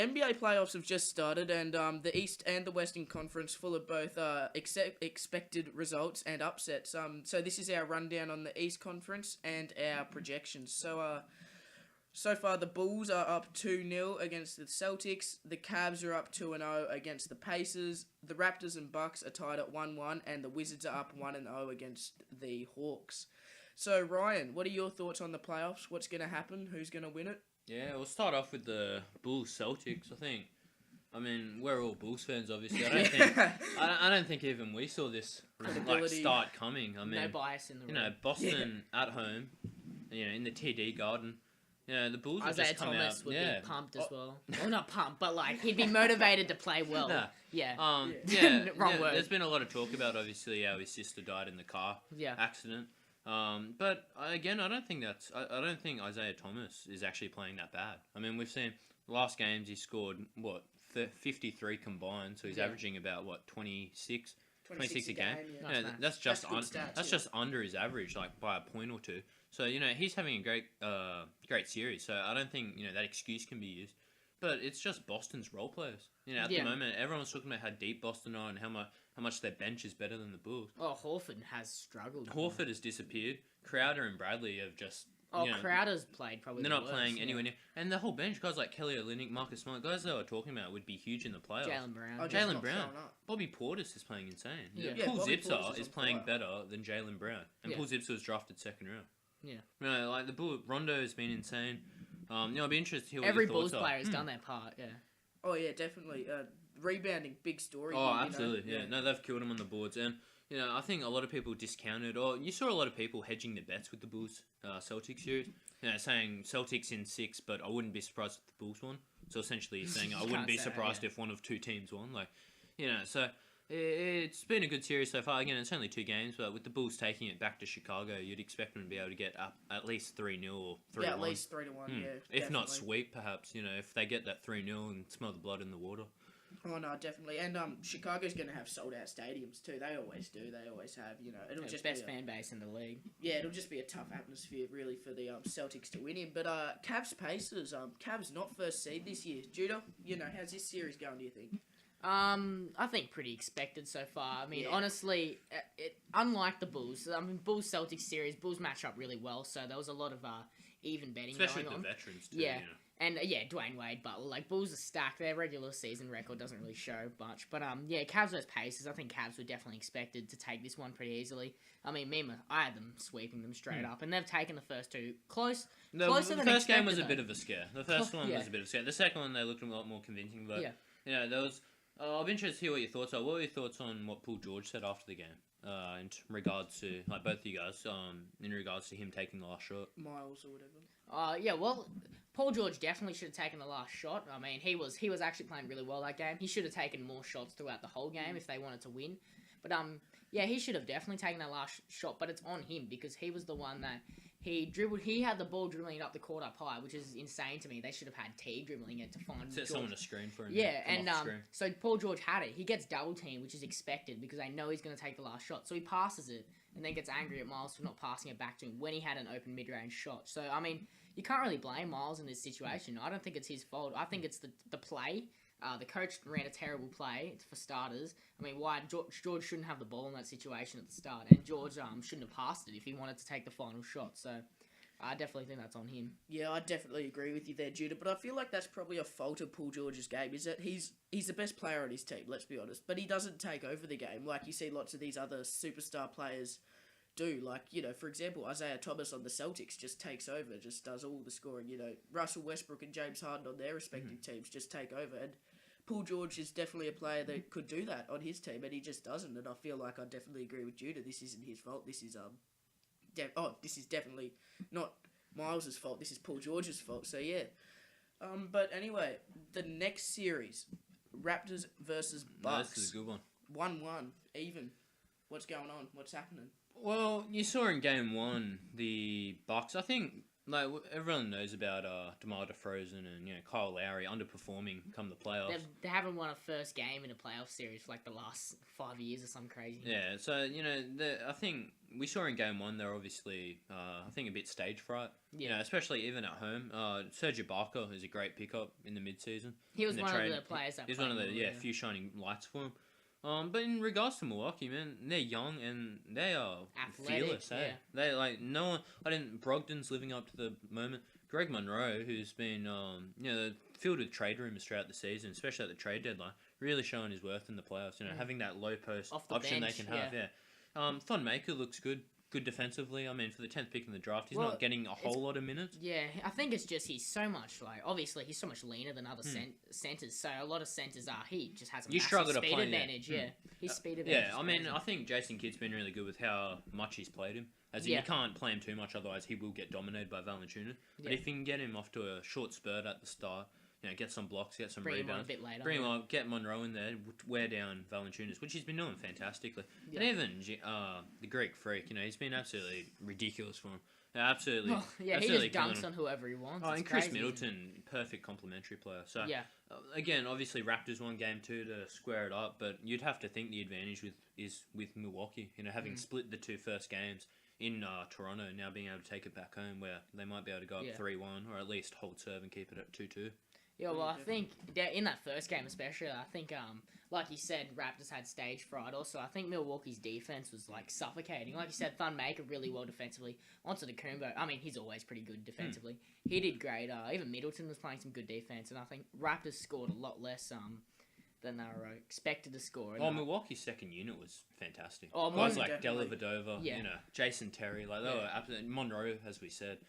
NBA playoffs have just started, and the East and the Western Conference full of both expected results and upsets. So this is our rundown on the East Conference and our projections. So far, the Bulls are up 2-0 against the Celtics. The Cavs are up 2-0 against the Pacers. The Raptors and Bucks are tied at 1-1, and the Wizards are up 1-0 against the Hawks. So, Ryan, what are your thoughts on the playoffs? What's going to happen? Who's going to win it? Yeah, we'll start off with the Bulls Celtics. I mean, we're all Bulls fans, obviously. I don't think even we saw this start coming. I mean, no bias in the room. Boston at home, in the TD Garden. The Bulls have Isaiah just come Thomas out. would be pumped as well. Well, not pumped, but he'd be motivated to play well. Nah. Yeah. Wrong word. There's been a lot of talk about obviously how his sister died in the car accident. But again, I don't think Isaiah Thomas is actually playing that bad. I mean, we've seen last games he scored 53 combined, so he's averaging about 26 a game. Yeah. That's just stats, under his average, by a point or two. So he's having a great series. So I don't think that excuse can be used. But it's just Boston's role players. At the moment, everyone's talking about how deep Boston are and how much their bench is better than the Bulls. Oh, Horford has struggled. Horford has disappeared. Crowder and Bradley have just. Crowder's played probably. They're not playing anywhere near. And the whole bench, guys like Kelly Olynyk, Marcus Smart, guys they were talking about would be huge in the playoffs. Jaylen Brown. Bobby Portis is playing insane. Yeah. Paul Bobby Zipser Portis is playing better than Jaylen Brown. And Paul Zipser was drafted second round. Yeah. Rondo has been insane. I'd be interested to hear what Every your thoughts Bulls are. player has done their part, yeah. Oh, yeah, definitely. Rebounding, big story. Oh, here, absolutely, yeah. No, they've killed him on the boards. And, I think a lot of people discounted, or you saw a lot of people hedging their bets with the Bulls Celtics series. Saying Celtics in 6, but I wouldn't be surprised if the Bulls won. So essentially saying I wouldn't be surprised if one of two teams won. So it's been a good series so far. Again, it's only 2 games, but with the Bulls taking it back to Chicago, you'd expect them to be able to get up at least 3-0 or 3-1. Yeah, at least 3-1, If not sweep, perhaps, if they get that 3-0 and smell the blood in the water. Oh, no, definitely. And Chicago's going to have sold-out stadiums, too. They always do. They always have, It'll just best fan base in the league. Yeah, it'll just be a tough atmosphere, really, for the Celtics to win in. But Cavs Pacers, Cavs not first seed this year. Judah, how's this series going, do you think? I think pretty expected so far. I mean, honestly, unlike the Bulls, Bulls Celtics series, Bulls match up really well, so there was a lot of even betting Especially going on. the veterans, too. Yeah. And, Dwayne Wade, Butler, Bulls are stacked. Their regular season record doesn't really show much. But, Cavs versus Pacers, I think Cavs were definitely expected to take this one pretty easily. I mean, I had them sweeping them straight up, and they've taken the first 2 closer the than first game was expected, a bit of a scare. The first one was a bit of a scare. The second one, they looked a lot more convincing. But, there was... I'll be interested to hear what your thoughts are. What were your thoughts on what Paul George said after the game? In regards to, both of you guys, in regards to him taking the last shot? Miles or whatever. Well, Paul George definitely should have taken the last shot. I mean, he was actually playing really well that game. He should have taken more shots throughout the whole game if they wanted to win. But, he should have definitely taken that last shot, but it's on him because he was the one that he dribbled. He had the ball dribbling it up the court up high, which is insane to me. They should have had T dribbling it to find Set someone to screen for him. Yeah, and so Paul George had it. He gets double teamed, which is expected because they know he's going to take the last shot. So he passes it and then gets angry at Miles for not passing it back to him when he had an open mid-range shot. So, I mean, you can't really blame Miles in this situation. I don't think it's his fault. I think it's the play. The coach ran a terrible play, for starters. I mean, George shouldn't have the ball in that situation at the start, and George shouldn't have passed it if he wanted to take the final shot. So I definitely think that's on him. Yeah, I definitely agree with you there, Judah. But I feel like that's probably a fault of Paul George's game, is that he's the best player on his team, let's be honest. But he doesn't take over the game like you see lots of these other superstar players do. Like, for example, Isaiah Thomas on the Celtics just takes over, just does all the scoring. Russell Westbrook and James Harden on their respective teams just take over. And Paul George is definitely a player that could do that on his team, and he just doesn't. And I feel like I definitely agree with Judah. This isn't his fault. This is this is definitely not Miles' fault. This is Paul George's fault. So yeah. But anyway, the next series, Raptors versus Bucks. This is a good one. 1-1, even. What's going on? What's happening? Well, you saw in game 1 the Bucks. I think everyone knows about DeMar DeRozan and Kyle Lowry underperforming come the playoffs. They haven't won a first game in a playoff series for like the last 5 years or something crazy. Yeah, so I think we saw in game one they're obviously I think a bit stage fright. Yeah. Especially even at home. Serge Ibaka is a great pickup in the mid-season. He was in one trade. of the players that He's played one of the well, few shining lights for him. But in regards to Milwaukee, man, they're young and they are Athletic, fearless. yeah. They no one. Brogdon's living up to the moment. Greg Monroe, who's been filled with trade rumors throughout the season, especially at the trade deadline, really showing his worth in the playoffs. Having that low post Off the option bench, they can have. Yeah. Thon Maker looks good defensively. I mean, for the 10th pick in the draft, he's not getting a whole lot of minutes. Yeah, I think it's just he's so much obviously he's so much leaner than other centers. So a lot of centers he just has a massive speed advantage. Yeah, his speed advantage. Yeah, I mean, I think Jason Kidd's been really good with how much he's played him. As in, you can't play him too much, otherwise he will get dominated by Valanciunas. But if you can get him off to a short spurt at the start, get some blocks, get some rebounds. Bring him on a bit later. Bring him on, get Monroe in there, wear down Valanciunas, which he's been doing fantastically. And even the Greek Freak, he's been absolutely ridiculous for him. Absolutely. He absolutely just dunks on whoever he wants. Oh, it's and Chris crazy. Middleton, perfect complementary player. So again, obviously Raptors won game 2 to square it up, but you'd have to think the advantage is with Milwaukee. having split the 2 first games in Toronto, now being able to take it back home, where they might be able to go up 3-1 or at least hold serve and keep it at 2-2. Yeah, well, I think in that first game especially, I think, like you said, Raptors had stage fright. Also, I think Milwaukee's defense was, suffocating. Like you said, Thon Maker really well defensively. Onto the Kumbo, I mean, he's always pretty good defensively. He did great. Even Middleton was playing some good defense, and I think Raptors scored a lot less than they were expected to score. And, Milwaukee's second unit was fantastic. Oh, guys like Dellavedova, Jason Terry, they Yeah. were absolutely Monroe, as we said.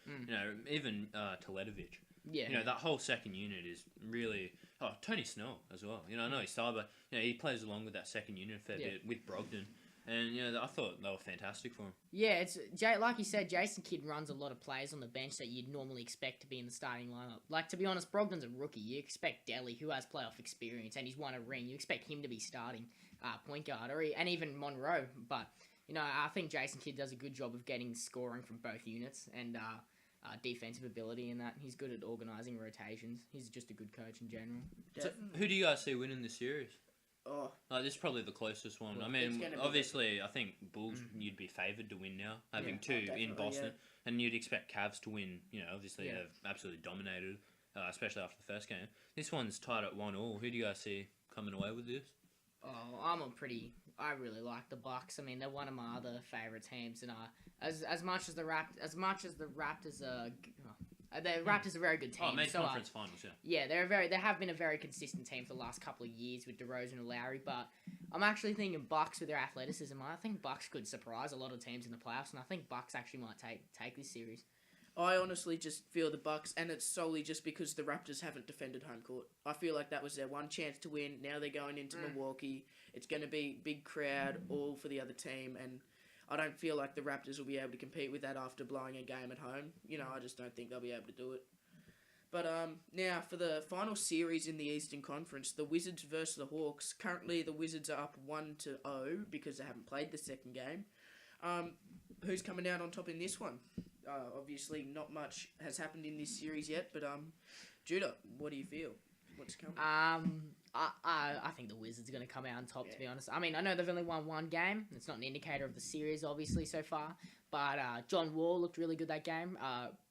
Even Teledovic. Yeah. That whole second unit is really... Oh, Tony Snell as well. I know he's star, but he plays along with that second unit a fair bit with Brogdon. And, I thought they were fantastic for him. Yeah, it's like you said, Jason Kidd runs a lot of players on the bench that you'd normally expect to be in the starting lineup. To be honest, Brogdon's a rookie. You expect Delly, who has playoff experience and he's won a ring, you expect him to be starting point guard, and even Monroe. But, I think Jason Kidd does a good job of getting scoring from both units and defensive ability in that. He's good at organising rotations. He's just a good coach in general. So, who do you guys see winning this series? Oh, this is probably the closest one. Well, I mean, it's gonna be obviously, I think Bulls, you'd be favoured to win now, having 2 in definitely, Boston. yeah. And you'd expect Cavs to win. Obviously, Yeah. they've absolutely dominated, especially after the first game. This one's tied at 1-1. Who do you guys see coming away with this? Oh, I really like the Bucks. I mean, they're one of my other favorite teams, and as much as the Raptors are, the Raptors are a very good team. Oh, made so, conference finals, yeah. Yeah, they have been a very consistent team for the last couple of years with DeRozan and Lowry, but I'm actually thinking Bucks with their athleticism. I think Bucks could surprise a lot of teams in the playoffs, and I think Bucks actually might take this series. I honestly just feel the Bucks, and it's solely just because the Raptors haven't defended home court. I feel like that was their one chance to win. Now they're going into Milwaukee. It's going to be big crowd, all for the other team, and I don't feel like the Raptors will be able to compete with that after blowing a game at home. I just don't think they'll be able to do it. But now for the final series in the Eastern Conference, the Wizards versus the Hawks. Currently, the Wizards are up 1-0 because they haven't played the second game. Who's coming out on top in this one? Obviously, not much has happened in this series yet, but Judah, what do you feel? What's coming? I think the Wizards are going to come out on top, to be honest. I mean, I know they've only won one game. It's not an indicator of the series, obviously, so far. But John Wall looked really good that game.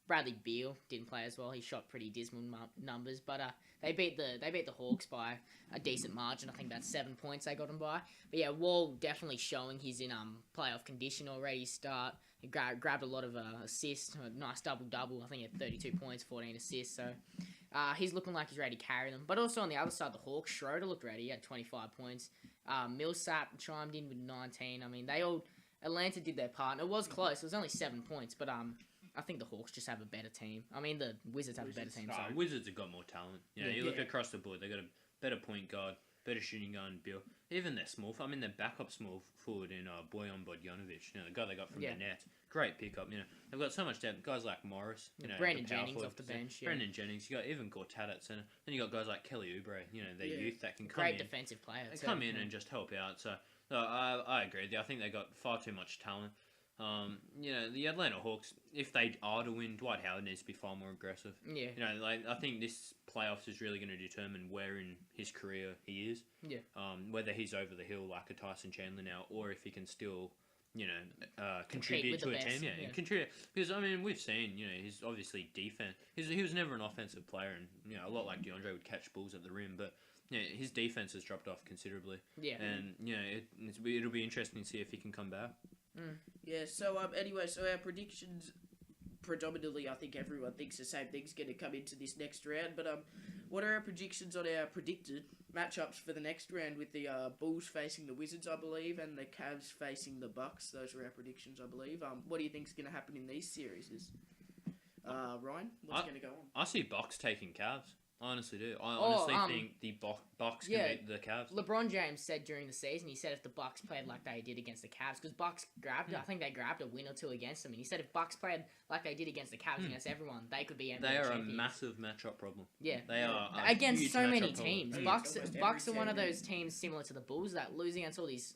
Bradley Beal didn't play as well. He shot pretty dismal numbers. But they beat the Hawks by a decent margin. I think about 7 points they got them by. But yeah, Wall definitely showing he's in playoff condition already. He grabbed a lot of assists, a nice double-double. I think he had 32 points, 14 assists. So he's looking like he's ready to carry them. But also on the other side, the Hawks, Schroeder looked ready. He had 25 points. Millsap chimed in with 19. I mean, Atlanta did their part. And it was close. It was only 7 points. But I think the Hawks just have a better team. I mean, the Wizards have a better team. So. Wizards have got more talent. You look across the board, they've got a better point guard, better shooting guard, Bill. Even their their backup small forward in Bojan Bogdanovic, the guy they got from the Nets. Great pickup. They've got so much depth. Guys like Morris, Brandon Jennings off the bench. Yeah. Brandon Jennings. You got even Gortat at center. Then you got guys like Kelly Oubre. Their youth that can come Great in. defensive player. They come in and just help out. So I agree with you. I think they got far too much talent. The Atlanta Hawks, if they are to win, Dwight Howard needs to be far more aggressive. Yeah. I think this playoffs is really going to determine where in his career he is. Yeah. Whether he's over the hill like a Tyson Chandler now, or if he can still, contribute with to the a best, team. yeah. And contribute. Because, we've seen, he's obviously defense. He was never an offensive player, and, a lot like DeAndre would catch balls at the rim, but his defense has dropped off considerably. Yeah. And, it'll be interesting to see if he can come back. Yeah, so anyway, so our predictions, predominantly I think everyone thinks the same thing's going to come into this next round, but what are our predictions on our predicted matchups for the next round with the Bulls facing the Wizards, I believe, and the Cavs facing the Bucks? Those are our predictions, I believe. What do you think's going to happen in these series? Ryan, what's going to go on? I see Bucks taking Cavs. I honestly do. I honestly think the Bucks can beat the Cavs. LeBron James said during the season, he said if the Bucks played like they did against the Cavs, because Bucks grabbed, I think they grabbed a win or two against them, and he said if Bucks played like they did against the Cavs, against everyone, they could be NBA They are champions. a massive matchup problem. Yeah, They are against huge so many matchup problem. teams. Yeah, Bucks almost Bucks are every one of team. those teams similar to the Bulls that lose against all these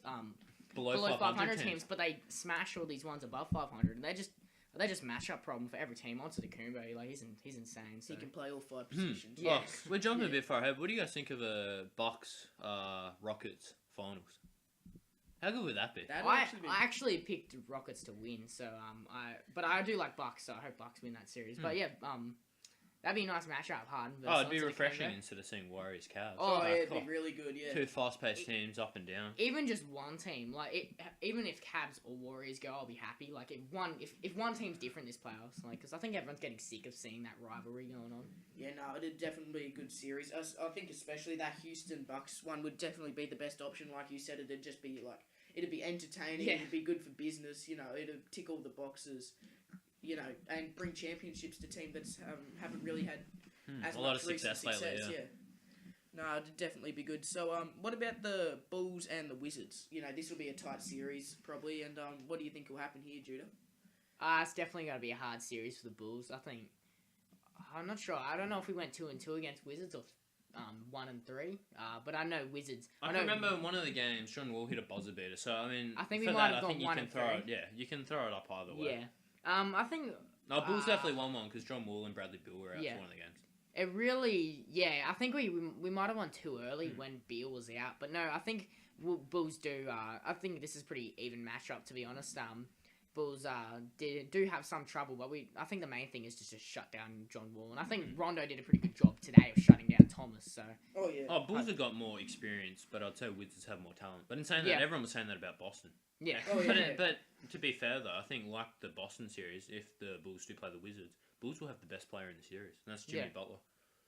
below 500 teams, but they smash all these ones above 500, and they're just matchup problem for every team. Onto the Kumbo, like he's insane. So. He can play all five positions. Yeah. We're jumping a bit far ahead. What do you guys think of a Bucks Rockets finals? How good would that be? That'd I actually be... actually picked Rockets to win, so but I do like Bucks, so I hope Bucks win that series. But yeah, that'd be a nice matchup, Harden. Versus It'd be Antetokounmpo. refreshing instead of seeing Warriors Cavs. Oh, yeah, it'd oh, be really good, yeah. Two fast-paced teams up and down. Even just one team, even if Cavs or Warriors go, I'll be happy. Like if one team's different this playoffs, because I think everyone's getting sick of seeing that rivalry going on. Yeah, no, it'd definitely be a good series. I think especially that Houston Bucks one would definitely be the best option. Like you said, it'd just be it'd be entertaining. Yeah. It'd be good for business. It'd tick all the boxes. And bring championships to teams that haven't really had as a lot much of recent success lately. Yeah. No, it'd definitely be good. So, what about the Bulls and the Wizards? This will be a tight series probably. And what do you think will happen here, Judah? It's definitely going to be a hard series for the Bulls. I think. I'm not sure. I don't know if we went 2-2 against Wizards or 1-3. But I know Wizards. I can remember one of the games, John Wall hit a buzzer beater. So I think we for might that, have I gone think you 1 can and throw 3. it. Yeah, you can throw it up either way. Yeah. I think. No, Bulls definitely won one because John Wall and Bradley Beal were out for one of the games. It really, I think we might have won too early when Beal was out, but no, I think Bulls do. I think this is pretty even matchup, to be honest. Bulls do have some trouble, but I think the main thing is just to shut down John Wall, and I think Rondo did a pretty good job today of shutting down Thomas. So. Oh yeah. Oh, Bulls have got more experience, but I'd say Wizards have more talent. But in saying that, everyone was saying that about Boston. Yeah. Oh, yeah. But to be fair though, I think like the Boston series, if the Bulls do play the Wizards, Bulls will have the best player in the series, and that's Jimmy Butler.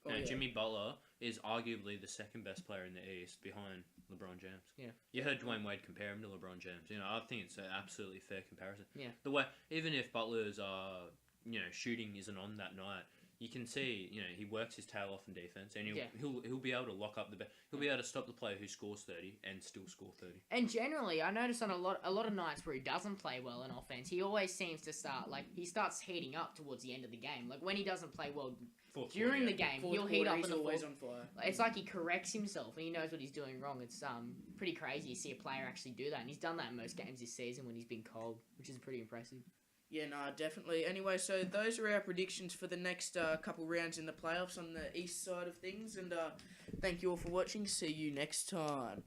Oh, yeah. Jimmy Butler is arguably the second best player in the East behind LeBron James. Yeah. You heard Dwayne Wade compare him to LeBron James. I think it's an absolutely fair comparison. Yeah. The way, even if Butler's shooting isn't on that night, you can see, he works his tail off in defense, and he'll be able to lock up he'll be able to stop the player who scores 30 and still score 30. And generally, I notice on a lot of nights where he doesn't play well in offense, he always seems to he starts heating up towards the end of the game. Like when he doesn't play well during the game, he'll heat up in the always on fire. It's like he corrects himself and he knows what he's doing wrong. It's pretty crazy to see a player actually do that, and he's done that in most games this season when he's been cold, which is pretty impressive. Yeah, no, definitely. Anyway, so those are our predictions for the next couple rounds in the playoffs on the east side of things. And thank you all for watching. See you next time.